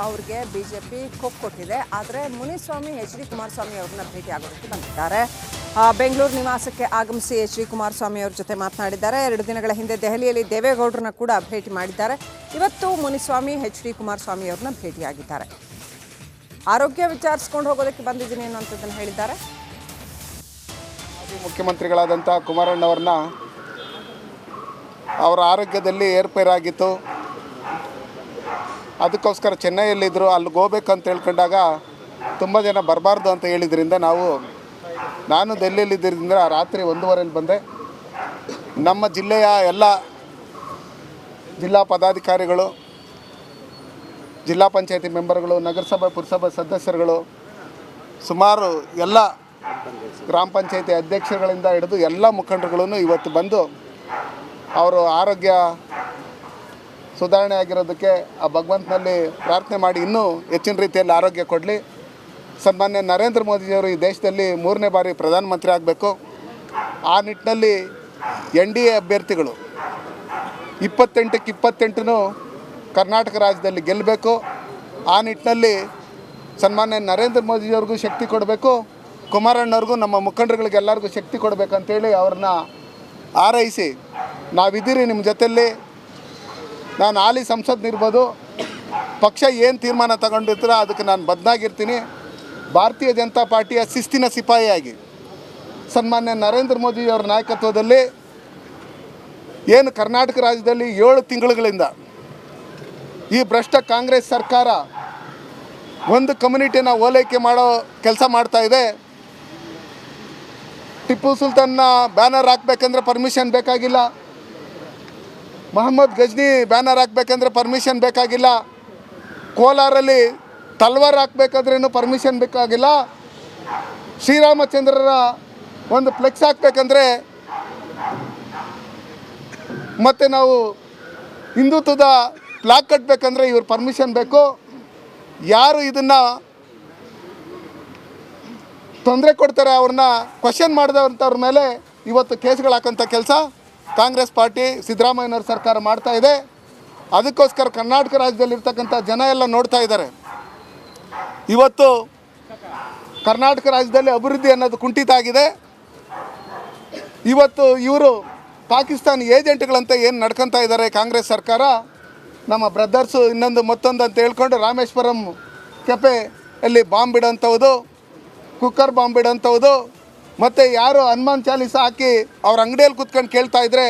ಅವ್ರಿಗೆ ಬಿಜೆಪಿ ಕೊಟ್ಟಿದೆ. ಆದರೆ ಮುನಿಸ್ವಾಮಿ ಎಚ್ ಡಿ ಕುಮಾರಸ್ವಾಮಿ ಅವ್ರನ್ನ ಭೇಟಿ ಆಗೋದಕ್ಕೆ ಬಂದಿದ್ದಾರೆ. ಬೆಂಗಳೂರು ನಿವಾಸಕ್ಕೆ ಆಗಮಿಸಿ ಎಚ್ ಡಿ ಕುಮಾರಸ್ವಾಮಿ ಅವ್ರ ಜೊತೆ ಮಾತನಾಡಿದ್ದಾರೆ. 2 ದಿನಗಳ ಹಿಂದೆ ದೆಹಲಿಯಲ್ಲಿ ದೇವೇಗೌಡರನ್ನ ಕೂಡ ಭೇಟಿ ಮಾಡಿದ್ದಾರೆ. ಇವತ್ತು ಮುನಿಸ್ವಾಮಿ ಎಚ್ ಡಿ ಕುಮಾರಸ್ವಾಮಿ ಅವ್ರನ್ನ ಭೇಟಿಯಾಗಿದ್ದಾರೆ. ಆರೋಗ್ಯ ವಿಚಾರಿಸ್ಕೊಂಡು ಹೋಗೋದಕ್ಕೆ ಬಂದಿದ್ದೀನಿ ಅನ್ನೋಂಥದ್ದನ್ನು ಹೇಳಿದ್ದಾರೆ. ಮುಖ್ಯಮಂತ್ರಿಗಳಾದಂಥ ಕುಮಾರಣ್ಣವ್ರನ್ನ ಅವರ ಆರೋಗ್ಯದಲ್ಲಿ ಏರ್ಪೇರಾಗಿತ್ತು. ಅದಕ್ಕೋಸ್ಕರ ಚೆನ್ನೈಯಲ್ಲಿದ್ದರು. ಅಲ್ಲಿಗೆ ಹೋಗ್ಬೇಕು ಅಂತ ಹೇಳ್ಕೊಂಡಾಗ ತುಂಬ ಜನ ಬರಬಾರ್ದು ಅಂತ ಹೇಳಿದ್ರಿಂದ ನಾನು ದೆಹಲಿಯಲ್ಲಿದ್ದರಿಂದ ರಾತ್ರಿ 1:30 ಬಂದೆ. ನಮ್ಮ ಜಿಲ್ಲೆಯ ಎಲ್ಲ ಜಿಲ್ಲಾ ಪದಾಧಿಕಾರಿಗಳು, ಜಿಲ್ಲಾ ಪಂಚಾಯತಿ ಮೆಂಬರ್ಗಳು, ನಗರಸಭೆ ಪುರಸಭೆ ಸದಸ್ಯರುಗಳು, ಸುಮಾರು ಎಲ್ಲ ಗ್ರಾಮ ಪಂಚಾಯತಿ ಅಧ್ಯಕ್ಷರುಗಳಿಂದ ಹಿಡಿದು ಎಲ್ಲ ಮುಖಂಡರುಗಳನ್ನು ಇವತ್ತು ಬಂದು ಅವರು ಆರೋಗ್ಯ ಸುಧಾರಣೆ ಆಗಿರೋದಕ್ಕೆ ಆ ಭಗವಂತನಲ್ಲಿ ಪ್ರಾರ್ಥನೆ ಮಾಡಿ ಇನ್ನೂ ಹೆಚ್ಚಿನ ರೀತಿಯಲ್ಲಿ ಆರೋಗ್ಯ ಕೊಡಲಿ. ಸನ್ಮಾನ್ಯ ನರೇಂದ್ರ ಮೋದಿಜಿಯವರು ಈ ದೇಶದಲ್ಲಿ 3ನೇ ಬಾರಿ ಪ್ರಧಾನಮಂತ್ರಿ ಆಗಬೇಕು. ಆ ನಿಟ್ಟಿನಲ್ಲಿ NDA ಅಭ್ಯರ್ಥಿಗಳು 28ಕ್ಕೆ 28 ಕರ್ನಾಟಕ ರಾಜ್ಯದಲ್ಲಿ ಗೆಲ್ಲಬೇಕು. ಆ ನಿಟ್ಟಿನಲ್ಲಿ ಸನ್ಮಾನ್ಯ ನರೇಂದ್ರ ಮೋದಿಜಿಯವ್ರಿಗೂ ಶಕ್ತಿ ಕೊಡಬೇಕು, ಕುಮಾರಣ್ಣವ್ರಿಗೂ ನಮ್ಮ ಮುಖಂಡರುಗಳಿಗೆಲ್ಲರಿಗೂ ಶಕ್ತಿ ಕೊಡಬೇಕಂತೇಳಿ ಅವ್ರನ್ನ ಹಾರೈಸಿ, ನಾವಿದ್ದೀರಿ ನಿಮ್ಮ ಜೊತೆಯಲ್ಲಿ. ನಾನು ಹಾಲಿ ಸಂಸದನಿರ್ಬೋದು, ಪಕ್ಷ ಏನು ತೀರ್ಮಾನ ತಗೊಂಡಿರ್ತೀರೋ ಅದಕ್ಕೆ ನಾನು ಬದ್ಧನಾಗಿರ್ತೀನಿ. ಭಾರತೀಯ ಜನತಾ ಪಾರ್ಟಿಯ ಶಿಸ್ತಿನ ಸಿಪಾಯಿಯಾಗಿ ಸನ್ಮಾನ್ಯ ನರೇಂದ್ರ ಮೋದಿಯವರ ನಾಯಕತ್ವದಲ್ಲಿ ಏನು ಕರ್ನಾಟಕ ರಾಜ್ಯದಲ್ಲಿ 7 ತಿಂಗಳುಗಳಿಂದ ಈ ಭ್ರಷ್ಟ ಕಾಂಗ್ರೆಸ್ ಸರ್ಕಾರ ಒಂದು ಕಮ್ಯುನಿಟಿನ ಓಲೈಕೆ ಮಾಡೋ ಕೆಲಸ ಮಾಡ್ತಾಯಿದೆ. ಟಿಪ್ಪು ಸುಲ್ತಾನ್ನ ಬ್ಯಾನರ್ ಹಾಕಬೇಕಂದ್ರೆ ಪರ್ಮಿಷನ್ ಬೇಕಾಗಿಲ್ಲ. ಮೊಹಮ್ಮದ್ ಗಜ್ನಿ ಬ್ಯಾನರ್ ಹಾಕಬೇಕಂದ್ರೆ ಪರ್ಮಿಷನ್ ಬೇಕಾಗಿಲ್ಲ. ಕೋಲಾರಲ್ಲಿ ತಲ್ವಾರ್ ಹಾಕಬೇಕಾದ್ರೂ ಪರ್ಮಿಷನ್ ಬೇಕಾಗಿಲ್ಲ. ಶ್ರೀರಾಮಚಂದ್ರರ ಒಂದು ಫ್ಲೆಕ್ಸ್ ಹಾಕಬೇಕಂದ್ರೆ ಮತ್ತು ನಾವು ಹಿಂದುತ್ವದ ಫ್ಲಾಗ್ ಕಟ್ಟಬೇಕಂದ್ರೆ ಇವ್ರ ಪರ್ಮಿಷನ್ ಬೇಕು. ಯಾರು ಇದನ್ನು ತೊಂದರೆ ಕೊಡ್ತಾರೆ ಅವ್ರನ್ನ ಕ್ವಶನ್ ಮಾಡಿದವಂಥವ್ರ ಮೇಲೆ ಇವತ್ತು ಕೇಸ್ಗಳು ಹಾಕೋಂಥ ಕೆಲಸ ಕಾಂಗ್ರೆಸ್ ಪಾರ್ಟಿ ಸಿದ್ದರಾಮಯ್ಯನವ್ರ ಸರ್ಕಾರ ಮಾಡ್ತಾ ಇದೆ. ಅದಕ್ಕೋಸ್ಕರ ಕರ್ನಾಟಕ ರಾಜ್ಯದಲ್ಲಿರ್ತಕ್ಕಂಥ ಜನ ಎಲ್ಲ ನೋಡ್ತಾ ಇದ್ದಾರೆ. ಇವತ್ತು ಕರ್ನಾಟಕ ರಾಜ್ಯದಲ್ಲಿ ಅಭಿವೃದ್ಧಿ ಅನ್ನೋದು ಕುಂಠಿತ ಆಗಿದೆ. ಇವತ್ತು ಇವರು ಪಾಕಿಸ್ತಾನಿ ಏಜೆಂಟ್ಗಳಂತ ಏನು ನಡ್ಕೊತಾ ಇದ್ದಾರೆ ಕಾಂಗ್ರೆಸ್ ಸರ್ಕಾರ, ನಮ್ಮ ಬ್ರದರ್ಸು ಇನ್ನೊಂದು ಮತ್ತೊಂದು ಅಂತ ಹೇಳ್ಕೊಂಡು ರಾಮೇಶ್ವರಂ ಕೆಫೆಯಲ್ಲಿ ಬಾಂಬ್ ಬಿಡೋಂಥದ್ದು, ಕುಕ್ಕರ್ ಬಾಂಬ್ ಬಿಡೋಂಥದ್ದು, ಮತ್ತು ಯಾರು ಹನುಮಾನ್ ಚಾಲೀಸ ಹಾಕಿ ಅವ್ರ ಅಂಗಡಿಯಲ್ಲಿ ಕೂತ್ಕೊಂಡು ಕೇಳ್ತಾ ಇದ್ದರೆ